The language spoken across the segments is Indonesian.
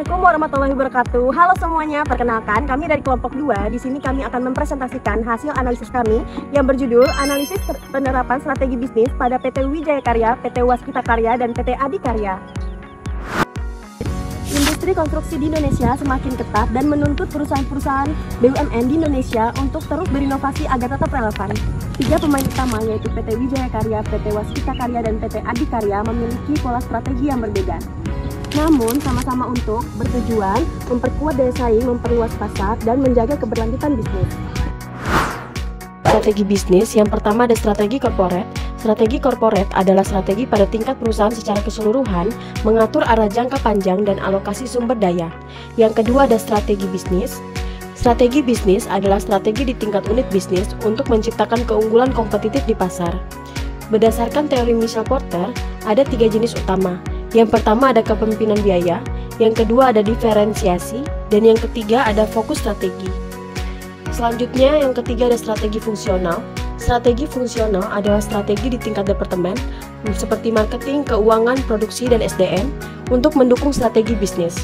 Assalamualaikum warahmatullahi wabarakatuh. Halo semuanya, perkenalkan kami dari kelompok 2. Di sini kami akan mempresentasikan hasil analisis kami yang berjudul Analisis Penerapan Strategi Bisnis pada PT Wijaya Karya, PT Waskita Karya, dan PT Adikarya. Industri konstruksi di Indonesia semakin ketat dan menuntut perusahaan-perusahaan BUMN di Indonesia untuk terus berinovasi agar tetap relevan. 3 pemain utama yaitu PT Wijaya Karya, PT Waskita Karya, dan PT Adikarya memiliki pola strategi yang berbeda. Namun, sama-sama untuk bertujuan memperkuat daya saing, memperluas pasar, dan menjaga keberlanjutan bisnis. Strategi bisnis yang pertama ada strategi korporat. Strategi korporat adalah strategi pada tingkat perusahaan secara keseluruhan, mengatur arah jangka panjang dan alokasi sumber daya. Yang kedua ada strategi bisnis. Strategi bisnis adalah strategi di tingkat unit bisnis untuk menciptakan keunggulan kompetitif di pasar. Berdasarkan teori Michael Porter, ada 3 jenis utama. Yang pertama ada kepemimpinan biaya, yang kedua ada diferensiasi, dan yang ketiga ada fokus strategi. Selanjutnya yang ketiga ada strategi fungsional. Strategi fungsional adalah strategi di tingkat departemen seperti marketing, keuangan, produksi, dan SDM untuk mendukung strategi bisnis.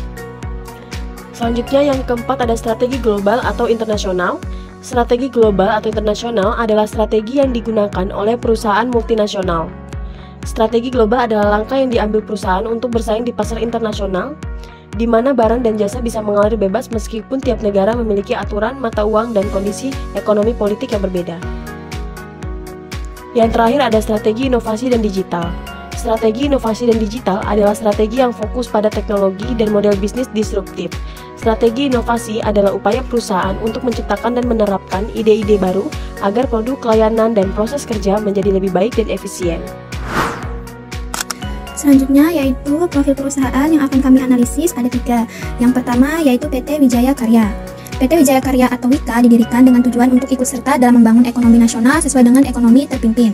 Selanjutnya yang keempat ada strategi global atau internasional. Strategi global atau internasional adalah strategi yang digunakan oleh perusahaan multinasional. Strategi global adalah langkah yang diambil perusahaan untuk bersaing di pasar internasional, di mana barang dan jasa bisa mengalir bebas meskipun tiap negara memiliki aturan, mata uang, dan kondisi ekonomi politik yang berbeda. Yang terakhir ada strategi inovasi dan digital. Strategi inovasi dan digital adalah strategi yang fokus pada teknologi dan model bisnis disruptif. Strategi inovasi adalah upaya perusahaan untuk menciptakan dan menerapkan ide-ide baru agar produk, layanan, dan proses kerja menjadi lebih baik dan efisien. Selanjutnya yaitu profil perusahaan yang akan kami analisis ada 3. Yang pertama yaitu PT Wijaya Karya. PT Wijaya Karya atau WIKA didirikan dengan tujuan untuk ikut serta dalam membangun ekonomi nasional sesuai dengan ekonomi terpimpin.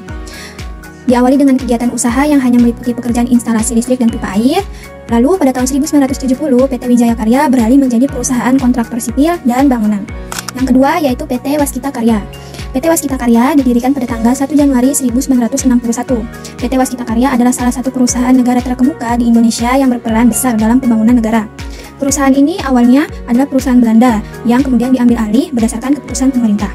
Diawali dengan kegiatan usaha yang hanya meliputi pekerjaan instalasi listrik dan pipa air. Lalu pada tahun 1970 PT Wijaya Karya beralih menjadi perusahaan kontraktor sipil dan bangunan. Yang kedua yaitu PT Waskita Karya. PT Waskita Karya didirikan pada tanggal 1 Januari 1961. PT Waskita Karya adalah salah satu perusahaan negara terkemuka di Indonesia yang berperan besar dalam pembangunan negara. Perusahaan ini awalnya adalah perusahaan Belanda yang kemudian diambil alih berdasarkan keputusan pemerintah.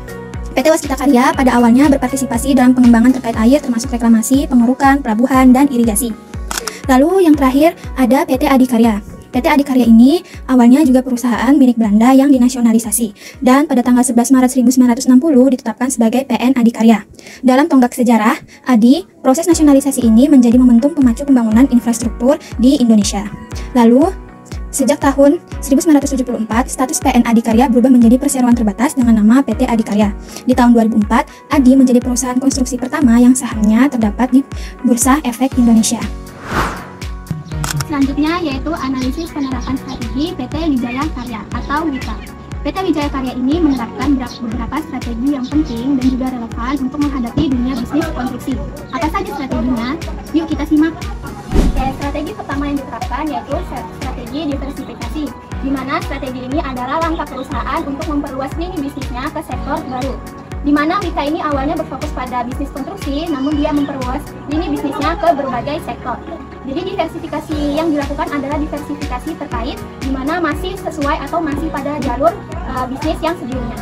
PT Waskita Karya pada awalnya berpartisipasi dalam pengembangan terkait air termasuk reklamasi, pengerukan, pelabuhan, dan irigasi. Lalu yang terakhir ada PT Adikarya. PT Adikarya ini awalnya juga perusahaan milik Belanda yang dinasionalisasi dan pada tanggal 11 Maret 1960 ditetapkan sebagai PN Adikarya. Dalam tonggak sejarah, proses nasionalisasi ini menjadi momentum pemacu pembangunan infrastruktur di Indonesia. Lalu, sejak tahun 1974, status PN Adikarya berubah menjadi perseroan terbatas dengan nama PT Adikarya. Di tahun 2004, Adi menjadi perusahaan konstruksi pertama yang sahamnya terdapat di Bursa Efek Indonesia. Selanjutnya yaitu analisis penerapan strategi PT Wijaya Karya atau WIKA. PT Wijaya Karya ini menerapkan beberapa strategi yang penting dan juga relevan untuk menghadapi dunia bisnis konstruksi. Apa saja strateginya? Yuk kita simak. Strategi pertama yang diterapkan yaitu strategi diversifikasi, di mana strategi ini adalah langkah perusahaan untuk memperluas lini bisnisnya ke sektor baru. Di mana WIKA ini awalnya berfokus pada bisnis konstruksi, namun dia memperluas lini bisnisnya ke berbagai sektor. Jadi diversifikasi yang dilakukan adalah diversifikasi terkait di mana masih sesuai atau masih pada jalur bisnis yang sebelumnya.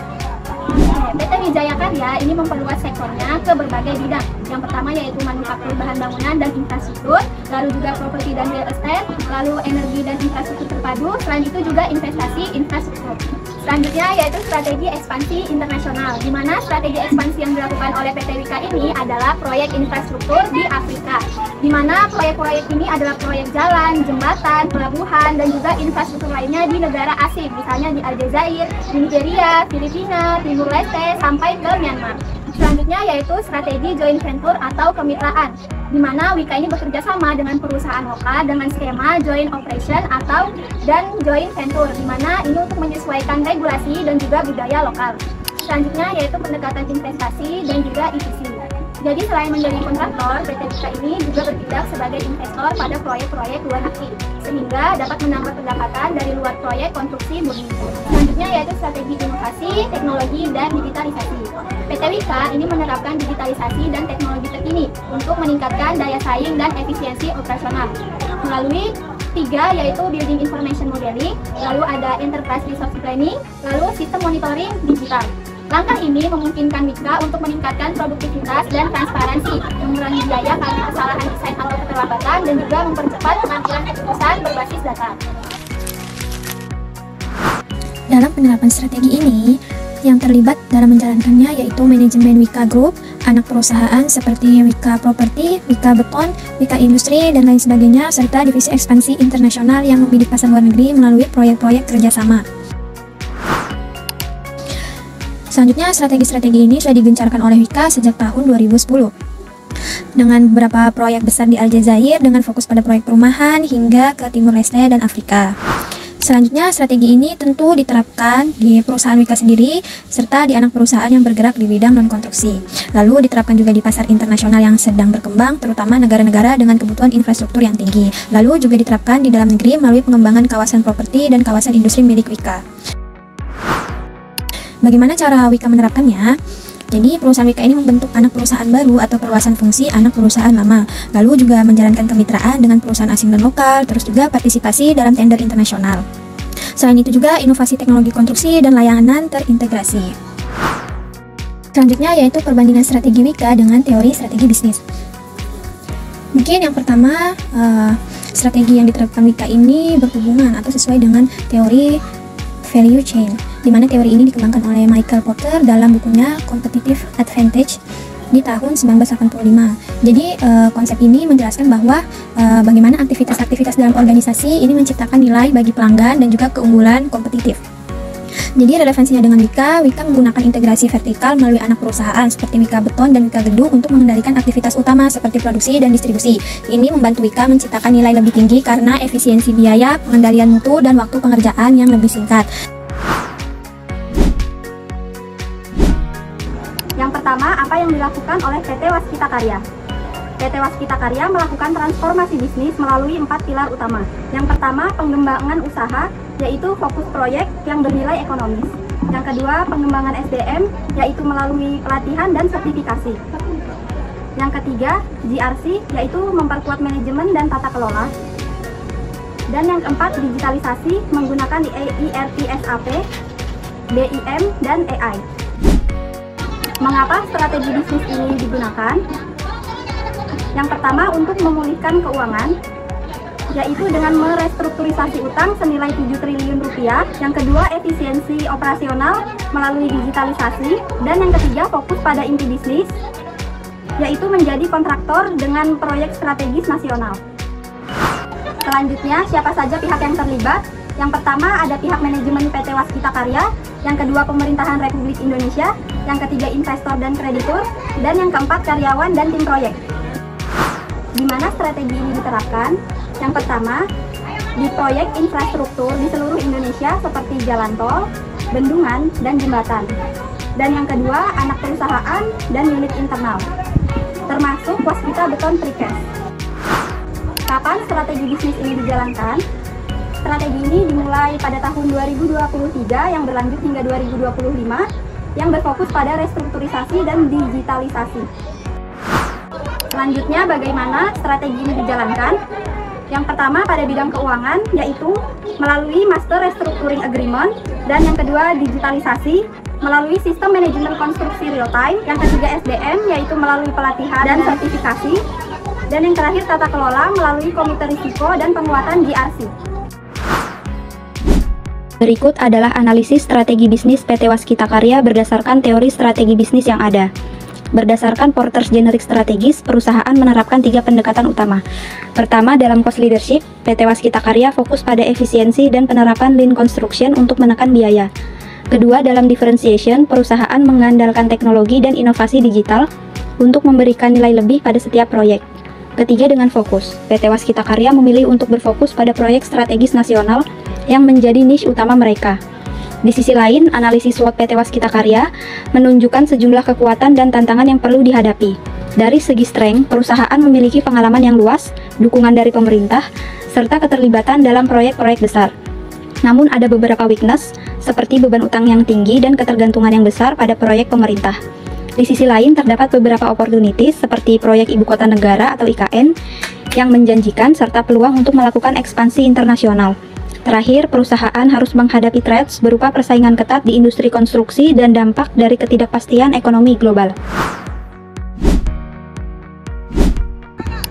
PT Wijaya Karya ini memperluas sektornya ke berbagai bidang. Yang pertama yaitu manufaktur bahan bangunan dan infrastruktur, lalu juga properti dan real estate, lalu energi dan infrastruktur terpadu, selain itu juga investasi infrastruktur. Selanjutnya yaitu strategi ekspansi internasional, di mana strategi ekspansi yang dilakukan oleh PT WIKA ini adalah proyek infrastruktur di Afrika, di mana proyek-proyek ini adalah proyek jalan, jembatan, pelabuhan, dan juga infrastruktur lainnya di negara asing, misalnya di Aljazair, di Nigeria, Filipina, Timur Leste, sampai ke Myanmar. Selanjutnya yaitu strategi joint venture atau kemitraan, di mana WIKA ini bekerja sama dengan perusahaan lokal dengan skema joint operation atau dan joint venture, di mana ini untuk menyesuaikan regulasi dan juga budaya lokal. Selanjutnya yaitu pendekatan investasi dan juga EPC. Jadi selain menjadi kontraktor, PT WIKA ini juga bertindak sebagai investor pada proyek-proyek luar negeri, sehingga dapat menambah pendapatan dari luar proyek konstruksi murni. Selanjutnya yaitu strategi inovasi, teknologi, dan digitalisasi. PT WIKA ini menerapkan digitalisasi dan teknologi terkini untuk meningkatkan daya saing dan efisiensi operasional. Melalui Tiga yaitu Building Information Modeling, lalu ada Enterprise Resource Planning, lalu Sistem Monitoring Digital. Langkah ini memungkinkan Wika untuk meningkatkan produktivitas dan transparansi, mengurangi biaya karena kesalahan desain atau keterlambatan, dan juga mempercepat pengambilan keputusan berbasis data. Dalam penerapan strategi ini, yang terlibat dalam menjalankannya yaitu manajemen Wika Group, anak perusahaan seperti Wika Property, Wika Beton, Wika Industri, dan lain sebagainya, serta divisi ekspansi internasional yang membidik pasar luar negeri melalui proyek-proyek kerjasama. Selanjutnya, strategi-strategi ini sudah digencarkan oleh Wika sejak tahun 2010 dengan beberapa proyek besar di Aljazair dengan fokus pada proyek perumahan hingga ke Timur Leste dan Afrika. Selanjutnya, strategi ini tentu diterapkan di perusahaan Wika sendiri serta di anak perusahaan yang bergerak di bidang non-konstruksi. Lalu diterapkan juga di pasar internasional yang sedang berkembang, terutama negara-negara dengan kebutuhan infrastruktur yang tinggi. Lalu juga diterapkan di dalam negeri melalui pengembangan kawasan properti dan kawasan industri milik Wika. Bagaimana cara Wika menerapkannya? Jadi perusahaan Wika ini membentuk anak perusahaan baru atau perluasan fungsi anak perusahaan lama. Lalu juga menjalankan kemitraan dengan perusahaan asing dan lokal, terus juga partisipasi dalam tender internasional. Selain itu juga inovasi teknologi konstruksi dan layanan terintegrasi. Selanjutnya yaitu perbandingan strategi Wika dengan teori strategi bisnis. Mungkin yang pertama, strategi yang diterapkan Wika ini berhubungan atau sesuai dengan teori value chain, di mana teori ini dikembangkan oleh Michael Porter dalam bukunya Competitive Advantage di tahun 1985. Jadi konsep ini menjelaskan bahwa bagaimana aktivitas-aktivitas dalam organisasi ini menciptakan nilai bagi pelanggan dan juga keunggulan kompetitif. Jadi relevansinya dengan Wika menggunakan integrasi vertikal melalui anak perusahaan seperti Wika Beton dan Wika Gedung untuk mengendalikan aktivitas utama seperti produksi dan distribusi. Ini membantu Wika menciptakan nilai lebih tinggi karena efisiensi biaya, pengendalian mutu, dan waktu pengerjaan yang lebih singkat. Yang pertama, apa yang dilakukan oleh PT Waskita Karya? PT Waskita Karya melakukan transformasi bisnis melalui 4 pilar utama. Yang pertama, pengembangan usaha, yaitu fokus proyek yang bernilai ekonomis. Yang kedua, pengembangan SDM, yaitu melalui pelatihan dan sertifikasi. Yang ketiga, GRC, yaitu memperkuat manajemen dan tata kelola. Dan yang keempat, digitalisasi menggunakan ERP SAP, BIM, dan AI. Mengapa strategi bisnis ini digunakan? Yang pertama, untuk memulihkan keuangan, yaitu dengan merestrukturisasi utang senilai 7 triliun rupiah. Yang kedua, efisiensi operasional melalui digitalisasi. Dan yang ketiga, fokus pada inti bisnis, yaitu menjadi kontraktor dengan proyek strategis nasional. Selanjutnya, siapa saja pihak yang terlibat? Yang pertama, ada pihak manajemen PT Waskita Karya. Yang kedua, pemerintahan Republik Indonesia. Yang ketiga, investor dan kreditur. Dan yang keempat, karyawan dan tim proyek. Di mana strategi ini diterapkan? Yang pertama, di proyek infrastruktur di seluruh Indonesia seperti jalan tol, bendungan, dan jembatan. Dan yang kedua, anak perusahaan dan unit internal, termasuk Waskita Beton Precast. Kapan strategi bisnis ini dijalankan? Strategi ini dimulai pada tahun 2023 yang berlanjut hingga 2025 yang berfokus pada restrukturisasi dan digitalisasi. Selanjutnya, bagaimana strategi ini dijalankan? Yang pertama, pada bidang keuangan, yaitu melalui Master Restructuring Agreement. Dan yang kedua, digitalisasi melalui sistem manajemen konstruksi real time. Yang ketiga, SDM, yaitu melalui pelatihan dan sertifikasi. Dan yang terakhir, tata kelola melalui komite risiko dan penguatan GRC. Berikut adalah analisis strategi bisnis PT Waskita Karya berdasarkan teori strategi bisnis yang ada. Berdasarkan Porter's Generic Strategies, perusahaan menerapkan 3 pendekatan utama. Pertama, dalam cost leadership, PT Waskita Karya fokus pada efisiensi dan penerapan lean construction untuk menekan biaya. Kedua, dalam differentiation, perusahaan mengandalkan teknologi dan inovasi digital untuk memberikan nilai lebih pada setiap proyek. Ketiga, dengan fokus, PT Waskita Karya memilih untuk berfokus pada proyek strategis nasional yang menjadi niche utama mereka. Di sisi lain, analisis SWOT PT Waskita Karya menunjukkan sejumlah kekuatan dan tantangan yang perlu dihadapi. Dari segi strength, perusahaan memiliki pengalaman yang luas, dukungan dari pemerintah, serta keterlibatan dalam proyek-proyek besar. Namun ada beberapa weakness, seperti beban utang yang tinggi dan ketergantungan yang besar pada proyek pemerintah. Di sisi lain, terdapat beberapa opportunities seperti proyek Ibu Kota Negara atau IKN yang menjanjikan serta peluang untuk melakukan ekspansi internasional. Terakhir, perusahaan harus menghadapi threats berupa persaingan ketat di industri konstruksi dan dampak dari ketidakpastian ekonomi global.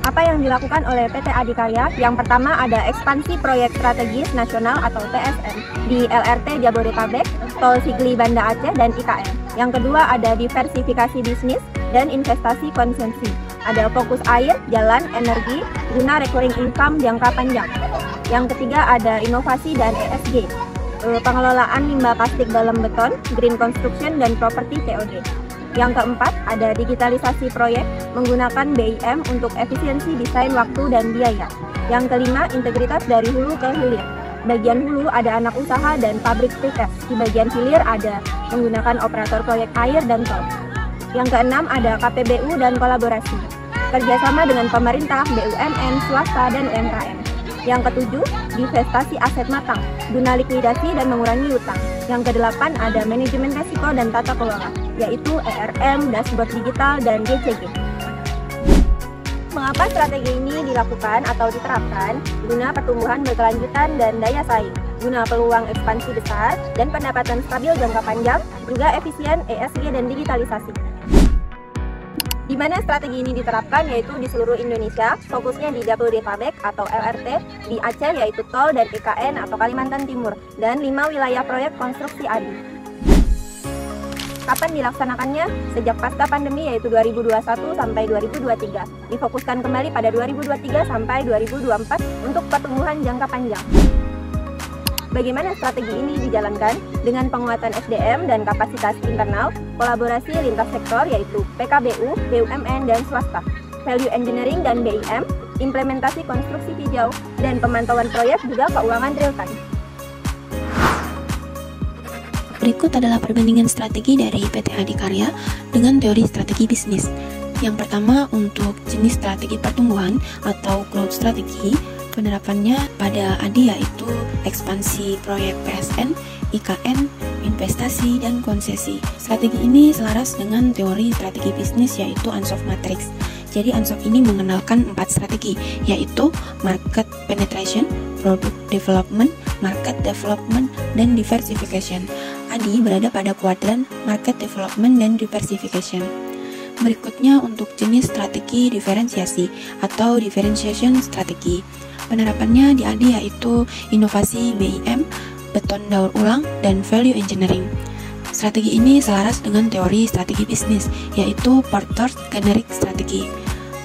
Apa yang dilakukan oleh PT Adikarya? Yang pertama ada ekspansi proyek strategis nasional atau PSN di LRT Jabodetabek, Tol Sigli Banda Aceh, dan IKN. Yang kedua ada diversifikasi bisnis dan investasi konsumsi. Ada fokus air, jalan, energi, guna recurring income jangka panjang. Yang ketiga ada inovasi dan ESG, pengelolaan limbah plastik dalam beton, green construction, dan properti COD. Yang keempat ada digitalisasi proyek menggunakan BIM untuk efisiensi desain waktu dan biaya. Yang kelima integritas dari hulu ke hilir. Bagian hulu ada anak usaha dan pabrik precast. Di bagian hilir ada menggunakan operator proyek air dan tol. Yang keenam ada KPBU dan kolaborasi, kerjasama dengan pemerintah, BUMN, swasta, dan UMKM. Yang ketujuh, divestasi aset matang, guna likuidasi dan mengurangi utang. Yang kedelapan ada manajemen resiko dan tata kelola, yaitu ERM, dashboard digital, dan DCG. Mengapa strategi ini dilakukan atau diterapkan? Guna pertumbuhan berkelanjutan dan daya saing, guna peluang ekspansi besar dan pendapatan stabil jangka panjang, juga efisien ESG dan digitalisasi. Di mana strategi ini diterapkan yaitu di seluruh Indonesia, fokusnya di Jabodetabek atau LRT, di Aceh yaitu Tol dan IKN atau Kalimantan Timur, dan 5 wilayah proyek konstruksi ADI. Kapan dilaksanakannya? Sejak pasca pandemi yaitu 2021 sampai 2023. Difokuskan kembali pada 2023 sampai 2024 untuk pertumbuhan jangka panjang. Bagaimana strategi ini dijalankan? Dengan penguatan SDM dan kapasitas internal, kolaborasi lintas sektor yaitu PKBU, BUMN, dan swasta, value engineering dan BIM, implementasi konstruksi hijau, dan pemantauan proyek juga keuangan real time. Berikut adalah perbandingan strategi dari PT Adikarya dengan teori strategi bisnis. Yang pertama, untuk jenis strategi pertumbuhan atau growth strategy, penerapannya pada ADI yaitu ekspansi proyek PSN, IKN, investasi, dan konsesi. Strategi ini selaras dengan teori strategi bisnis yaitu Ansoff Matrix. Jadi Ansoff ini mengenalkan 4 strategi, yaitu market penetration, product development, market development, dan diversification. ADI berada pada kuadran market development dan diversification. Berikutnya untuk jenis strategi diferensiasi atau differentiation strategi. Penerapannya di ADI yaitu inovasi BIM, beton daur ulang, dan value engineering. Strategi ini selaras dengan teori strategi bisnis, yaitu Porter's Generic Strategy.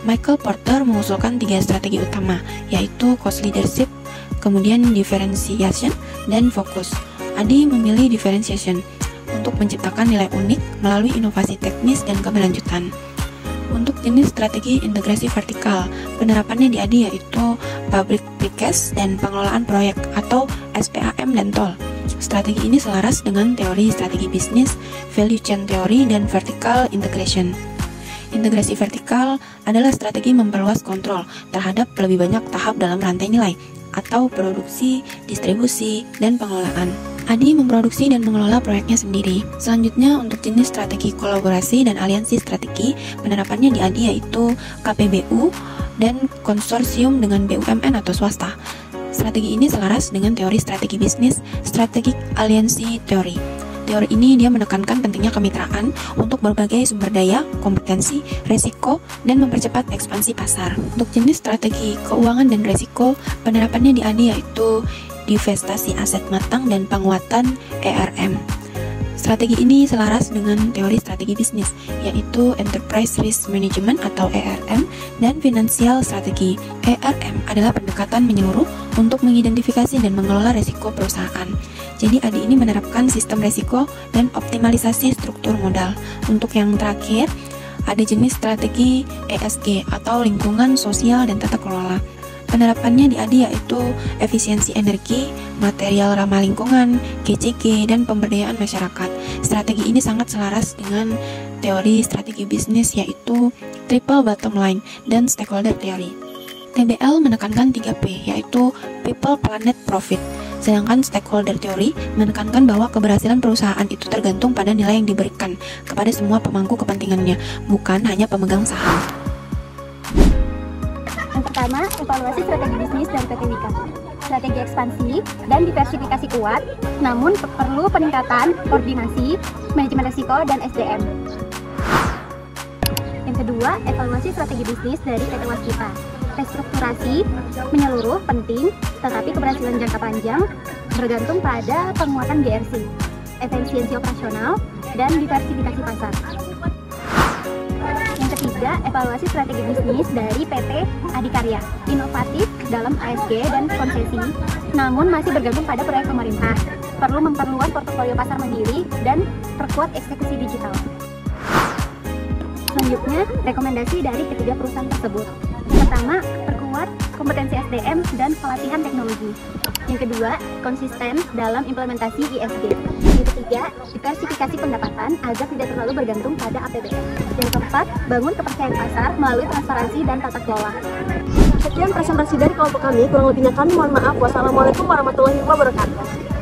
Michael Porter mengusulkan 3 strategi utama, yaitu cost leadership, kemudian differentiation, dan fokus. ADI memilih differentiation untuk menciptakan nilai unik melalui inovasi teknis dan keberlanjutan. Untuk jenis strategi integrasi vertikal, penerapannya di ADI yaitu pabrik precast dan pengelolaan proyek atau SPAM dan tol. Strategi ini selaras dengan teori strategi bisnis, value chain theory, dan vertical integration. Integrasi vertikal adalah strategi memperluas kontrol terhadap lebih banyak tahap dalam rantai nilai atau produksi, distribusi, dan pengelolaan. ADI memproduksi dan mengelola proyeknya sendiri. Selanjutnya, untuk jenis strategi kolaborasi dan aliansi strategi, penerapannya di ADI yaitu KPBU dan konsorsium dengan BUMN atau swasta. Strategi ini selaras dengan teori strategi bisnis, strategic aliansi teori. Teori ini dia menekankan pentingnya kemitraan untuk berbagai sumber daya, kompetensi, resiko, dan mempercepat ekspansi pasar. Untuk jenis strategi keuangan dan resiko, penerapannya di ADI yaitu divestasi aset matang dan penguatan ERM. Strategi ini selaras dengan teori strategi bisnis, yaitu Enterprise Risk Management atau ERM dan Financial Strategi. ERM adalah pendekatan menyeluruh untuk mengidentifikasi dan mengelola risiko perusahaan. Jadi ADI ini menerapkan sistem risiko dan optimalisasi struktur modal. Untuk yang terakhir, ada jenis strategi ESG atau lingkungan sosial dan tata kelola. Penerapannya di ADI yaitu efisiensi energi, material ramah lingkungan, GCG, dan pemberdayaan masyarakat. Strategi ini sangat selaras dengan teori strategi bisnis yaitu triple bottom line dan stakeholder theory. TBL menekankan 3P yaitu people, planet, profit. Sedangkan stakeholder theory menekankan bahwa keberhasilan perusahaan itu tergantung pada nilai yang diberikan kepada semua pemangku kepentingannya, bukan hanya pemegang saham. Pertama, evaluasi strategi bisnis dari PT Wika. Strategi ekspansi dan diversifikasi kuat, namun perlu peningkatan koordinasi, manajemen risiko, dan SDM. Yang kedua, evaluasi strategi bisnis dari PT Waskita. Restrukturasi menyeluruh penting, tetapi keberhasilan jangka panjang bergantung pada penguatan GRC, efisiensi operasional, dan diversifikasi pasar. Yang ketiga, evaluasi strategi bisnis dari PT Adikarya. Inovatif dalam ASG dan konsesi, namun masih bergantung pada proyek pemerintah. Perlu memperluas portofolio pasar mandiri dan perkuat eksekusi digital. Selanjutnya, rekomendasi dari ketiga perusahaan tersebut. Pertama, perkuat kompetensi SDM dan pelatihan teknologi. Yang kedua, konsisten dalam implementasi ESG. Yang ketiga, diversifikasi pendapatan agar tidak terlalu bergantung pada APBN. Yang keempat, bangun kepercayaan pasar melalui transparansi dan tata kelola. Sekian presentasi dari kelompok kami, kurang lebihnya kami mohon maaf. Wassalamualaikum warahmatullahi wabarakatuh.